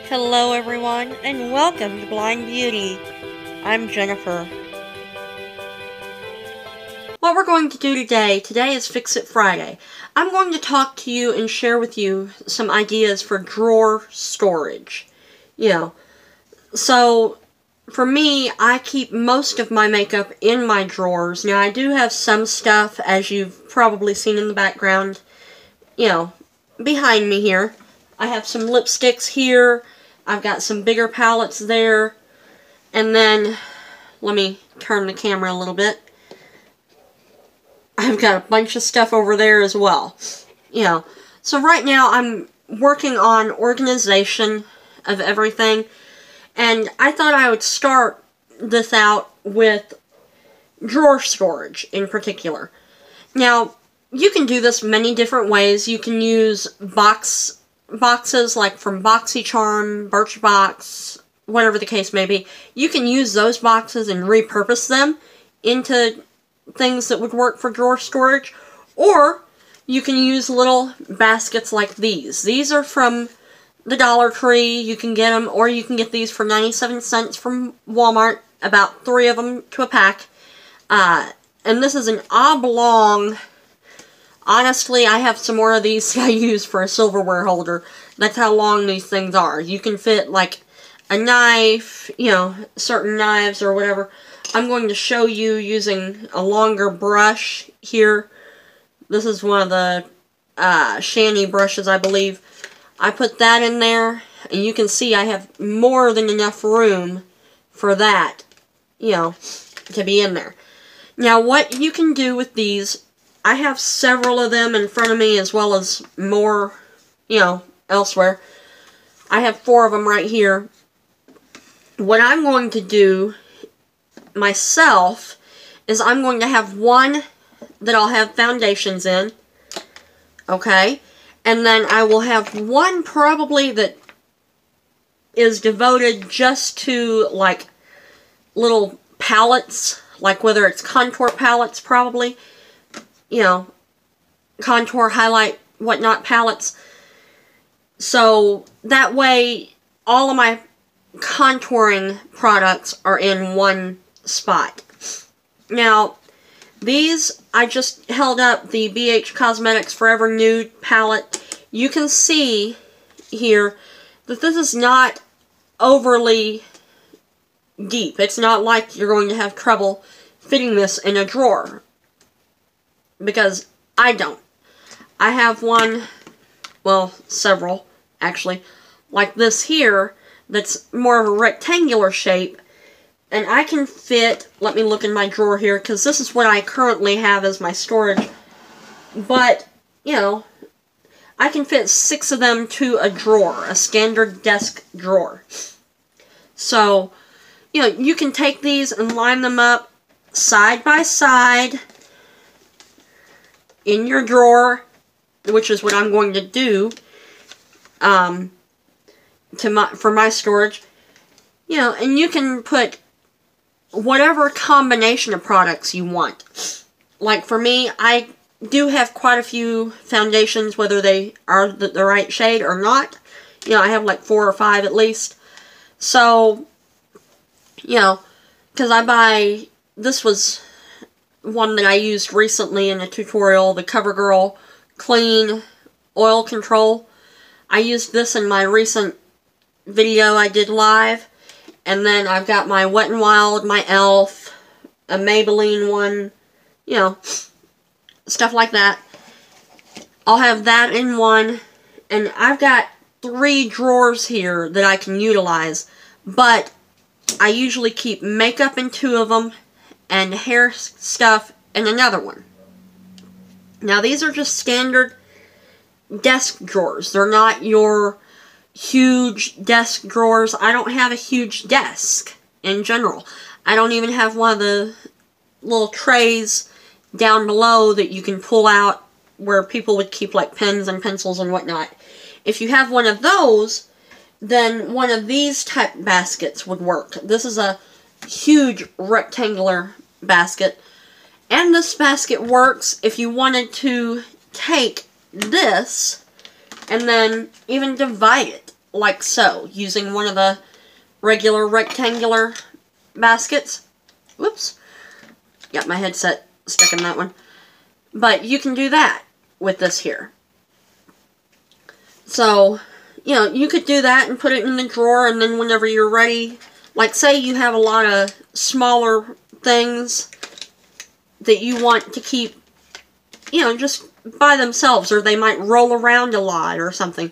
Hello everyone, and welcome to Blind Beauty. I'm Jennifer. What we're going to do today is Fix It Friday. I'm going to talk to you and share with you some ideas for drawer storage. So for me, I keep most of my makeup in my drawers. Now I do have some stuff, as you've probably seen in the background, behind me here. I have some lipsticks here. I've got some bigger palettes there. And then, let me turn the camera a little bit. I've got a bunch of stuff over there as well. So right now I'm working on organization of everything. And I thought I would start this out with drawer storage in particular. Now, you can do this many different ways. You can use boxes like from BoxyCharm, Birchbox, whatever the case may be. You can use those boxes and repurpose them into things that would work for drawer storage. Or you can use little baskets like these. These are from the Dollar Tree. You can get them, or you can get these for 97 cents from Walmart. About 3 of them to a pack. And this is an oblong. Honestly, I have some more of these I use for a silverware holder. That's how long these things are. You can fit like a knife, certain knives or whatever. I'm going to show you using a longer brush here. This is one of the Shanny brushes, I believe. I put that in there, and you can see I have more than enough room for that, to be in there. Now, what you can do with these, I have several of them in front of me as well as more, elsewhere. I have 4 of them right here. What I'm going to do myself is I'm going to have one that I'll have foundations in. Okay? And then I will have one probably that is devoted just to like little palettes, like whether it's contour palettes probably. Contour, highlight, whatnot palettes. So that way all of my contouring products are in one spot. Now, these, I just held up the BH Cosmetics Forever Nude palette. You can see here that this is not overly deep. It's not like you're going to have trouble fitting this in a drawer. Because I don't. I have one, well, several, actually, like this here, that's more of a rectangular shape, and I can fit, let me look in my drawer here, because this is what I currently have as my storage, but, I can fit 6 of them to a drawer, a standard desk drawer. So, you can take these and line them up side by side in your drawer, which is what I'm going to do for my storage. And you can put whatever combination of products you want. Like for me, I do have quite a few foundations, whether they are the right shade or not. I have like 4 or 5 at least. So, because this was one that I used recently in a tutorial, the CoverGirl Clean Oil Control. I used this in my recent video I did live. And then I've got my Wet n Wild, my e.l.f., a Maybelline one, stuff like that. I'll have that in one. And I've got 3 drawers here that I can utilize. But I usually keep makeup in 2 of them and hair stuff in another one. Now these are just standard desk drawers. They're not your huge desk drawers. I don't have a huge desk in general. I don't even have one of the little trays down below that you can pull out where people would keep like pens and pencils and whatnot. If you have one of those, then one of these type baskets would work. This is a huge rectangular basket. And this basket works if you wanted to take this and then even divide it like so, using one of the regular rectangular baskets. Whoops. Got my headset stuck in that one. But you can do that with this here. So, you know, you could do that and put it in the drawer, and then whenever you're ready, like say you have a lot of smaller things that you want to keep, you know, just by themselves, or they might roll around a lot or something,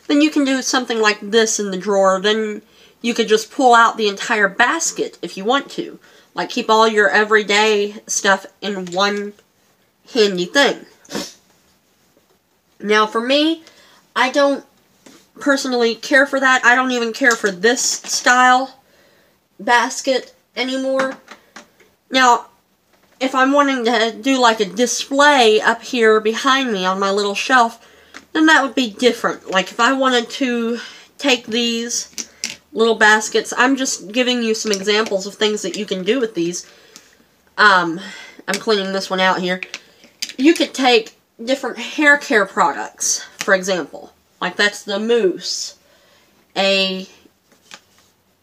then you can do something like this in the drawer. Then you could just pull out the entire basket if you want to. Like, keep all your everyday stuff in one handy thing. Now, for me, I don't personally care for that. I don't even care for this style basket anymore. Now, if I'm wanting to do like a display up here behind me on my little shelf, then that would be different. Like if I wanted to take these little baskets, I'm just giving you some examples of things that you can do with these. I'm cleaning this one out here. You could take different hair care products, for example. Like that's the mousse, a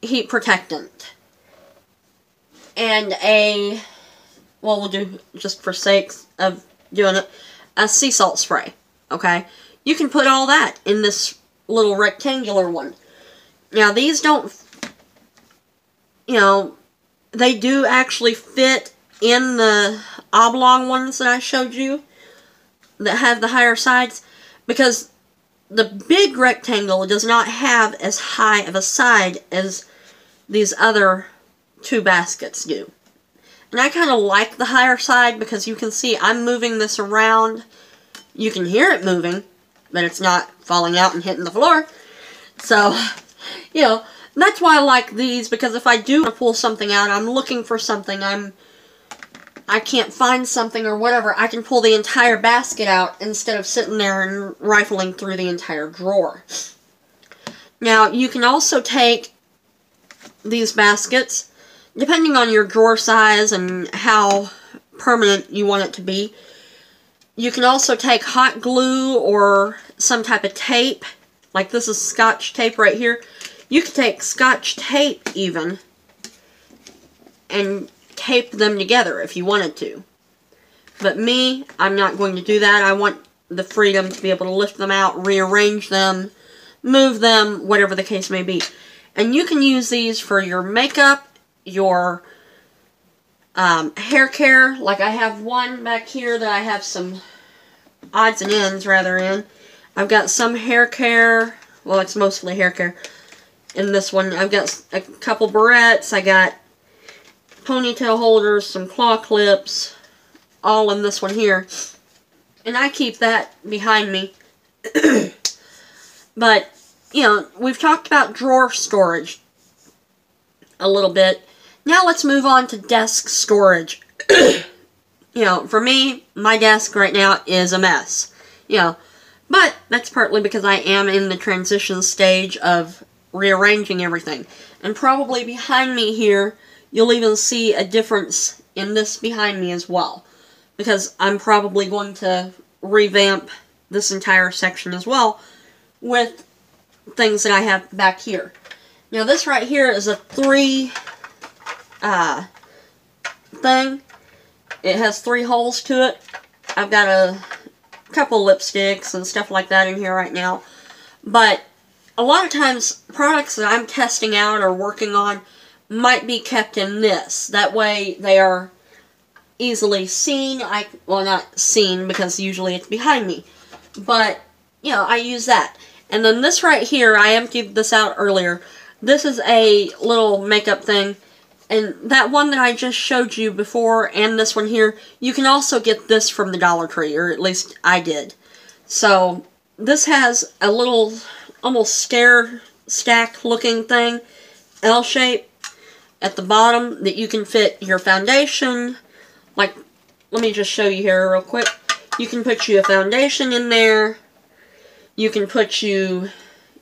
heat protectant, and a, well, we'll do, just for sakes of doing it, a sea salt spray, okay? You can put all that in this little rectangular one. Now, these don't, you know, they do actually fit in the oblong ones that I showed you that have the higher sides, because the big rectangle does not have as high of a side as these other two baskets do. And I kind of like the higher side because you can see I'm moving this around. You can hear it moving, but it's not falling out and hitting the floor. So, you know, that's why I like these, because if I do want to pull something out, I'm looking for something, I can't find something or whatever, I can pull the entire basket out instead of sitting there and rifling through the entire drawer. Now, you can also take these baskets, depending on your drawer size and how permanent you want it to be. You can also take hot glue or some type of tape, like this is Scotch tape right here. You could take Scotch tape even and tape them together if you wanted to. But me, I'm not going to do that. I want the freedom to be able to lift them out, rearrange them, move them, whatever the case may be. And you can use these for your makeup, your hair care. Like I have one back here that I have some odds and ends rather in. I've got some hair care. Well, it's mostly hair care. In this one, I've got a couple barrettes. I got ponytail holders, some claw clips, all in this one here. And I keep that behind me. But, you know, we've talked about drawer storage a little bit. Now let's move on to desk storage. You know, for me, my desk right now is a mess. You know, but that's partly because I am in the transition stage of rearranging everything. And probably behind me here, you'll even see a difference in this behind me as well. Because I'm probably going to revamp this entire section as well with things that I have back here. Now this right here is a 3 thing. It has 3 holes to it. I've got a couple lipsticks and stuff like that in here right now. But a lot of times, products that I'm testing out or working on might be kept in this. That way they are easily seen. Well, not seen because usually it's behind me. But, you know, I use that. And then this right here, I emptied this out earlier. This is a little makeup thing. And that one that I just showed you before, and this one here, you can also get this from the Dollar Tree, or at least I did. So, this has a little, almost stair stack looking thing, L shape, at the bottom that you can fit your foundation. Like, let me just show you here real quick. You can put you a foundation in there. You can put you,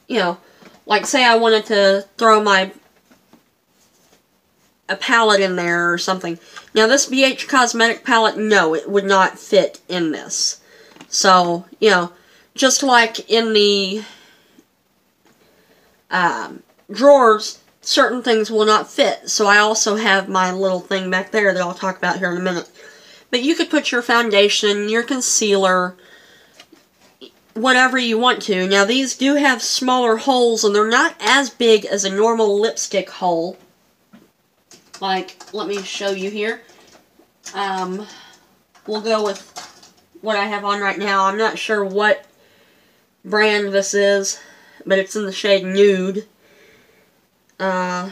you know, like say I wanted to throw a palette in there or something. Now this BH Cosmetic palette, no, it would not fit in this. So, you know, just like in the drawers, certain things will not fit. So I also have my little thing back there that I'll talk about here in a minute. But you could put your foundation, your concealer, whatever you want to. Now these do have smaller holes and they're not as big as a normal lipstick hole. Like, let me show you here. We'll go with what I have on right now. I'm not sure what brand this is, but it's in the shade Nude. Yeah.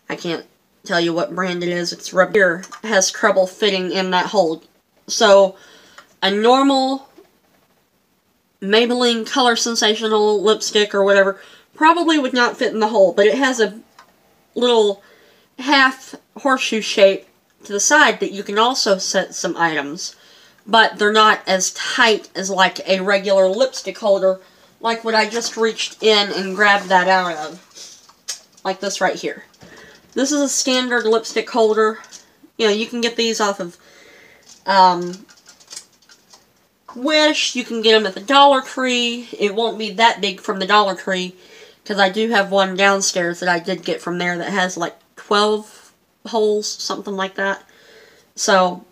I can't tell you what brand it is. It's rubber. Here has trouble fitting in that hole. So, a normal Maybelline Color Sensational lipstick or whatever probably would not fit in the hole, but it has a little half horseshoe shape to the side that you can also set some items, but they're not as tight as like a regular lipstick holder, like what I just reached in and grabbed that out of, like this right here. This is a standard lipstick holder. You know, you can get these off of Wish. You can get them at the Dollar Tree. It won't be that big from the Dollar Tree, because I do have one downstairs that I did get from there that has like 12 holes, something like that. So,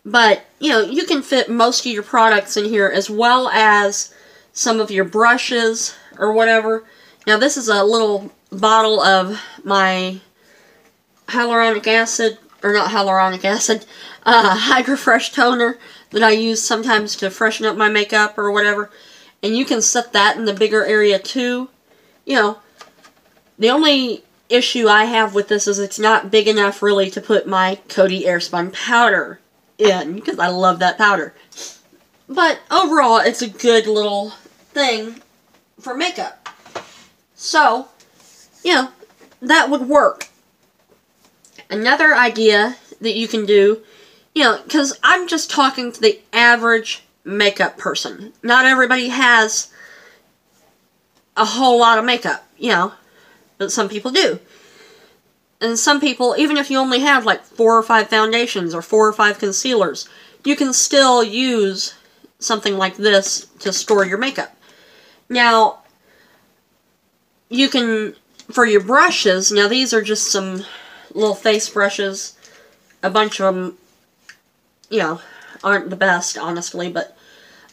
but, you know, you can fit most of your products in here, as well as some of your brushes or whatever. Now, this is a little bottle of my hyaluronic acid, or not hyaluronic acid, Hydra Fresh toner that I use sometimes to freshen up my makeup or whatever. And you can set that in the bigger area too. You know, the only issue I have with this is it's not big enough really to put my Coty Airspun powder in, because I love that powder. But overall, it's a good little thing for makeup. So, you know, that would work. Another idea that you can do, you know, because I'm just talking to the average makeup person. Not everybody has a whole lot of makeup, you know, but some people do. And some people, even if you only have like 4 or 5 foundations or 4 or 5 concealers, you can still use something like this to store your makeup. Now, you can, for your brushes, now these are just some little face brushes. A bunch of them, you know, aren't the best, honestly, but,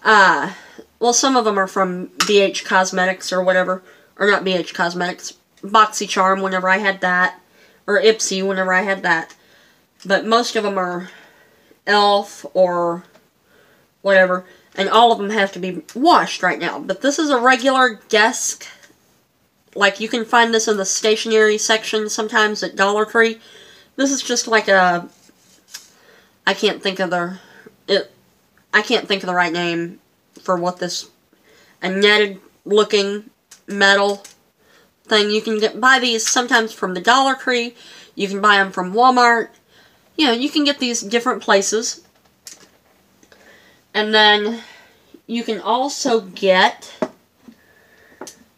well, some of them are from BH Cosmetics or whatever, or not BH Cosmetics, BoxyCharm whenever I had that, or Ipsy whenever I had that, but most of them are e.l.f. or whatever, and all of them have to be washed right now. But this is a regular desk, like you can find this in the stationery section sometimes at Dollar Tree. This is just like a, I can't think of the right name for what this, a netted looking metal thing. You can buy these sometimes from the Dollar Tree. You can buy them from Walmart. You know, you can get these different places. And then you can also get,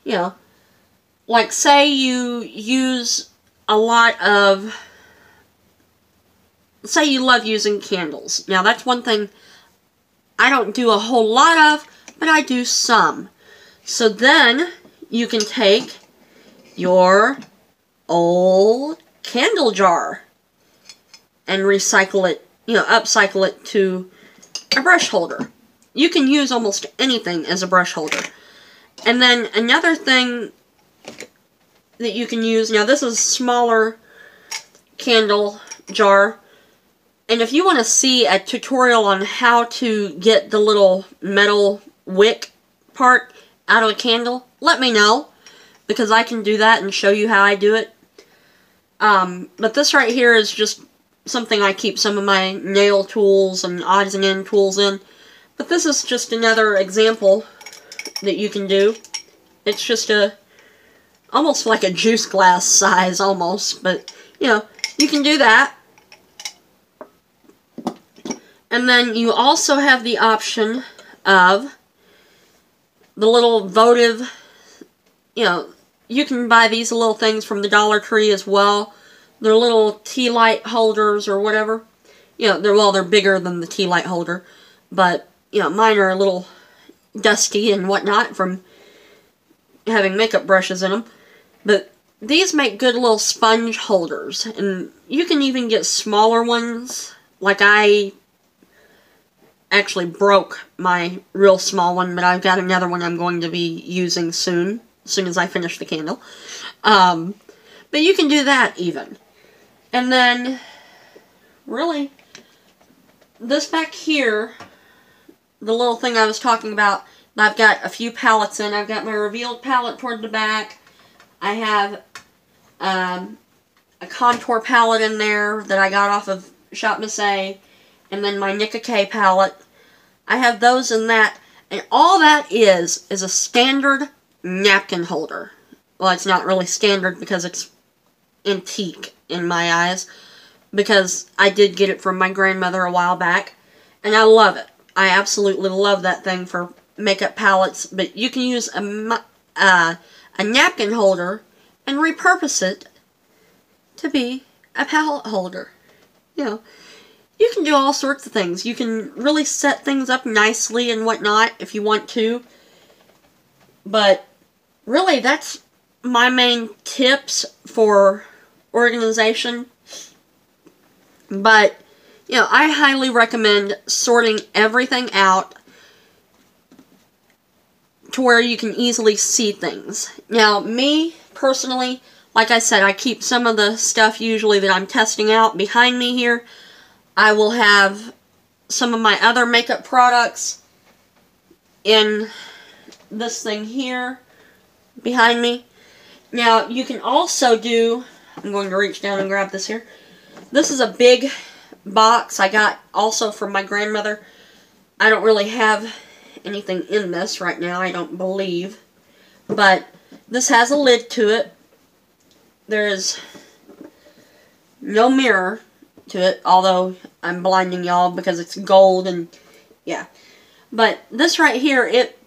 you know, like say you use a lot of, say you love using candles. Now that's one thing I don't do a whole lot of, but I do some. So then you can take your old candle jar and recycle it, you know, upcycle it to a brush holder. You can use almost anything as a brush holder. And then another thing that you can use, now this is a smaller candle jar, and if you want to see a tutorial on how to get the little metal wick part out of a candle, let me know, because I can do that and show you how I do it. But this right here is just something I keep some of my nail tools and odds and end tools in. But this is just another example that you can do. It's just almost like a juice glass size almost, but you know, you can do that. And then you also have the option of the little votive, you know, you can buy these little things from the Dollar Tree as well. They're little tea light holders or whatever. You know, they're bigger than the tea light holder, but you know, mine are a little dusty and whatnot from having makeup brushes in them. But these make good little sponge holders. And you can even get smaller ones. Like I actually broke my real small one, but I've got another one I'm going to be using soon. As soon as I finish the candle. But you can do that even. And then, really, this back here, the little thing I was talking about, I've got a few palettes in. I've got my revealed palette toward the back. I have a contour palette in there that I got off of Shop Miss A. And then my Nicka K palette. I have those in that. And all that is a standard napkin holder. Well, it's not really standard because it's antique in my eyes. Because I did get it from my grandmother a while back. And I love it. I absolutely love that thing for makeup palettes. But you can use a napkin holder and repurpose it to be a palette holder. You know, you can do all sorts of things. You can really set things up nicely and whatnot if you want to. But really, that's my main tips for organization. But, you know, I highly recommend sorting everything out to where you can easily see things. Now, me, personally, like I said, I keep some of the stuff usually that I'm testing out behind me here. I will have some of my other makeup products in this thing here behind me. Now, you can also do, I'm going to reach down and grab this here. This is a big box I got also from my grandmother. I don't really have anything in this right now, I don't believe. But this has a lid to it. There is no mirror to it, although I'm blinding y'all because it's gold and yeah. But this right here, it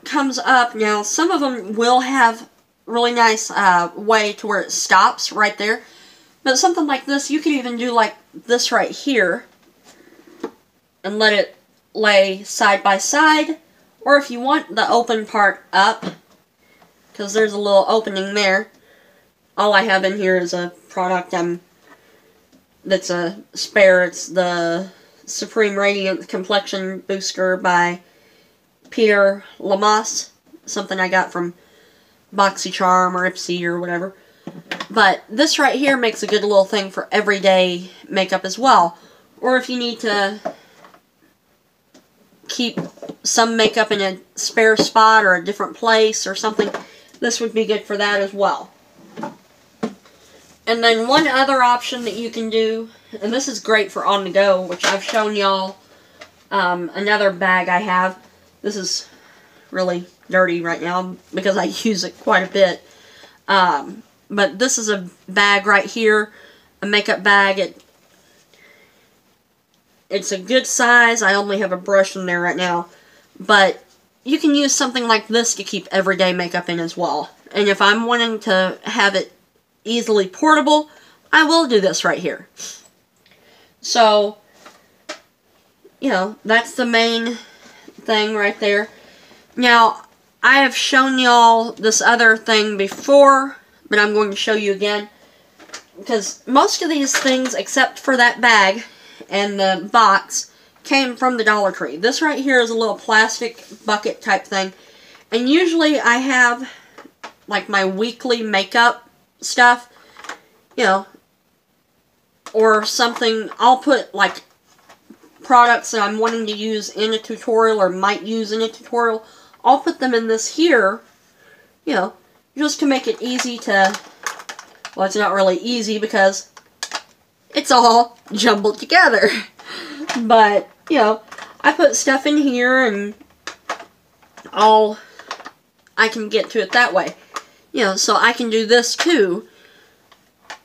comes up. Now, some of them will have really nice way to where it stops right there. But something like this, you can even do like this right here and let it lay side by side. Or if you want the open part up, because there's a little opening there. All I have in here is a product that's a spare. It's the Supreme Radiant Complexion Booster by Peter Lamas. Something I got from BoxyCharm or Ipsy or whatever. But this right here makes a good little thing for everyday makeup as well. Or if you need to keep some makeup in a spare spot or a different place or something, this would be good for that as well. And then one other option that you can do, and this is great for on the go, which I've shown y'all another bag I have. This is really dirty right now because I use it quite a bit. But this is a bag right here, a makeup bag. It's a good size. I only have a brush in there right now. But you can use something like this to keep everyday makeup in as well. And if I'm wanting to have it easily portable, I will do this right here. So, you know, that's the main thing right there. Now, I have shown y'all this other thing before, but I'm going to show you again. Because most of these things, except for that bag and the box, came from the Dollar Tree. This right here is a little plastic bucket type thing. And usually I have like my weekly makeup stuff, you know, or something. I'll put like products that I'm wanting to use in a tutorial or might use in a tutorial. I'll put them in this here, you know, just to make it easy to, well, it's not really easy because it's all jumbled together. But, you know, I put stuff in here and I can get to it that way. You know, so I can do this too.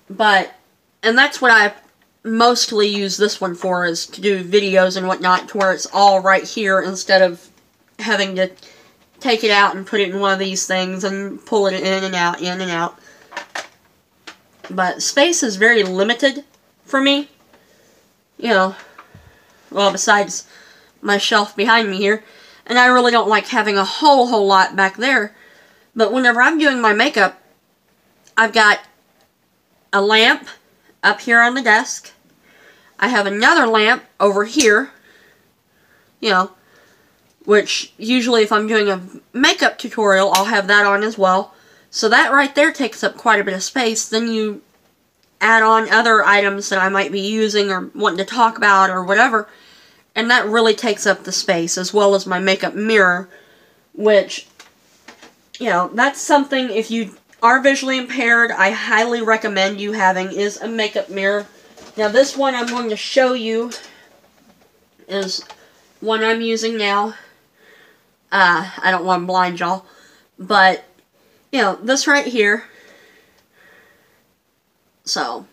But, and that's what I mostly use this one for, is to do videos and whatnot, to where it's all right here instead of having to take it out and put it in one of these things and pull it in and out, in and out. But space is very limited for me. You know, well, besides my shelf behind me here. And I really don't like having a whole lot back there. But whenever I'm doing my makeup, I've got a lamp up here on the desk. I have another lamp over here, you know, which usually if I'm doing a makeup tutorial, I'll have that on as well. So that right there takes up quite a bit of space. Then you add on other items that I might be using or wanting to talk about or whatever, and that really takes up the space, as well as my makeup mirror, which, you know, that's something, if you are visually impaired, I highly recommend you having, is a makeup mirror. Now this one I'm going to show you is one I'm using now. I don't want to blind y'all, but, you know, this right here. So,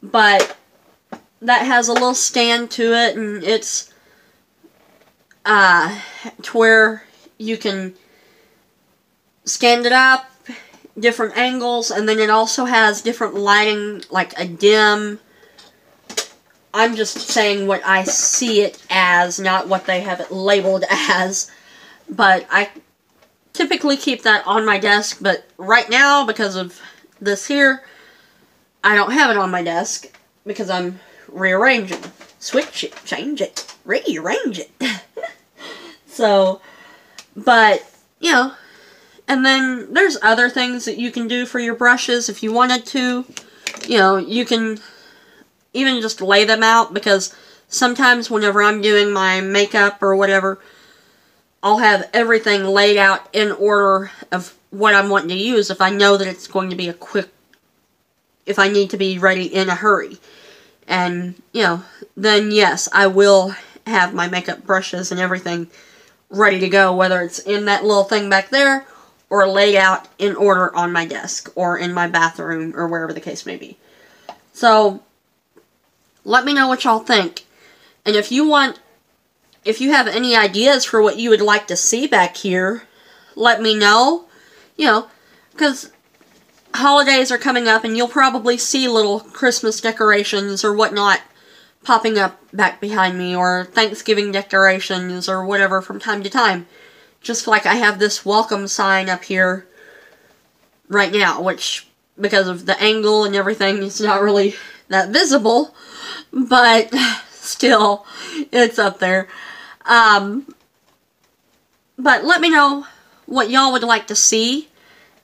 but that has a little stand to it, and it's to where you can stand it up, different angles, and then it also has different lighting, like a dim. I'm just saying what I see it as, not what they have it labeled as. But I typically keep that on my desk, but right now, because of this here, I don't have it on my desk, because I'm rearranging. Switch it, change it, rearrange it. So, but, you know, and then there's other things that you can do for your brushes if you wanted to. You know, you can even just lay them out, because sometimes whenever I'm doing my makeup or whatever, I'll have everything laid out in order of what I'm wanting to use if I know that it's going to be a quick, if I need to be ready in a hurry. And, you know, then yes, I will have my makeup brushes and everything ready to go, whether it's in that little thing back there or laid out in order on my desk or in my bathroom or wherever the case may be. So, let me know what y'all think. And if you have any ideas for what you would like to see back here, let me know. You know, because holidays are coming up and you'll probably see little Christmas decorations or whatnot popping up back behind me, or Thanksgiving decorations or whatever from time to time. Just like I have this welcome sign up here right now, which, because of the angle and everything, it's not really that visible, but still, it's up there. But let me know what y'all would like to see,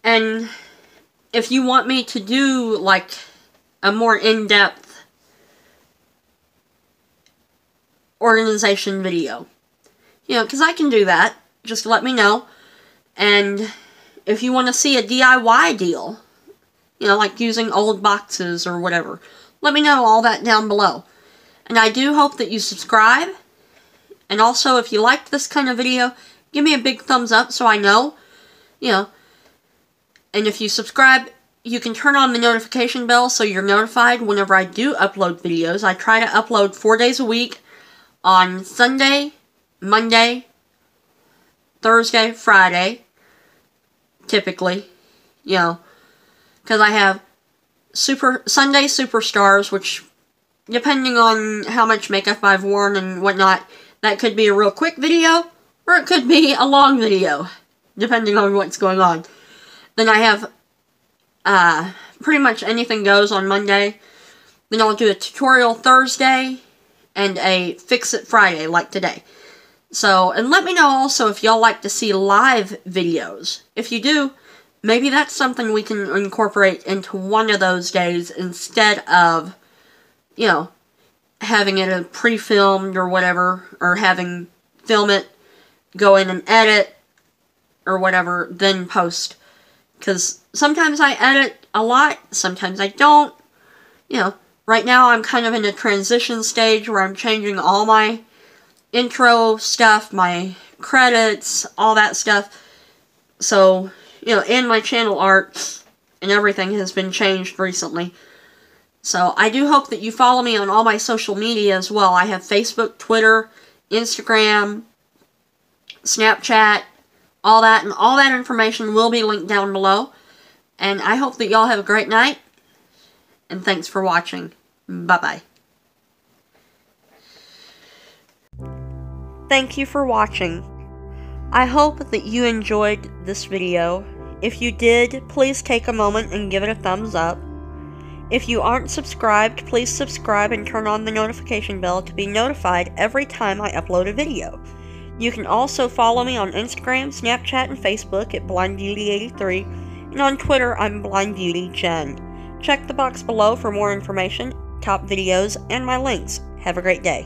and if you want me to do, like, a more in-depth organization video. You know, because I can do that. Just let me know. And if you want to see a DIY deal, you know, like using old boxes or whatever, let me know all that down below. And I do hope that you subscribe. And also, if you liked this kind of video, give me a big thumbs up so I know. You know. And if you subscribe, you can turn on the notification bell so you're notified whenever I do upload videos. I try to upload 4 days a week on Sunday, Monday, Thursday, Friday, typically, you know, because I have Sunday Superstars, which, depending on how much makeup I've worn and whatnot, that could be a real quick video, or it could be a long video, depending on what's going on. Then I have pretty much anything goes on Monday. Then I'll do a tutorial Thursday and a fix-it Friday, like today. So, and let me know also if y'all like to see live videos. If you do, maybe that's something we can incorporate into one of those days instead of, you know, having it pre-filmed or whatever, or having film it, go in and edit, or whatever, then post. Because sometimes I edit a lot, sometimes I don't. You know, right now I'm kind of in a transition stage where I'm changing all my intro stuff, my credits, all that stuff. So, you know, and my channel art and everything has been changed recently. So, I do hope that you follow me on all my social media as well. I have Facebook, Twitter, Instagram, Snapchat, all that, and all that information will be linked down below. And I hope that y'all have a great night, and thanks for watching. Bye-bye. Thank you for watching. I hope that you enjoyed this video. If you did, please take a moment and give it a thumbs up. If you aren't subscribed, please subscribe and turn on the notification bell to be notified every time I upload a video. You can also follow me on Instagram, Snapchat, and Facebook at BlindBeauty83, and on Twitter I'm BlindBeautyJen. Check the box below for more information, top videos, and my links. Have a great day.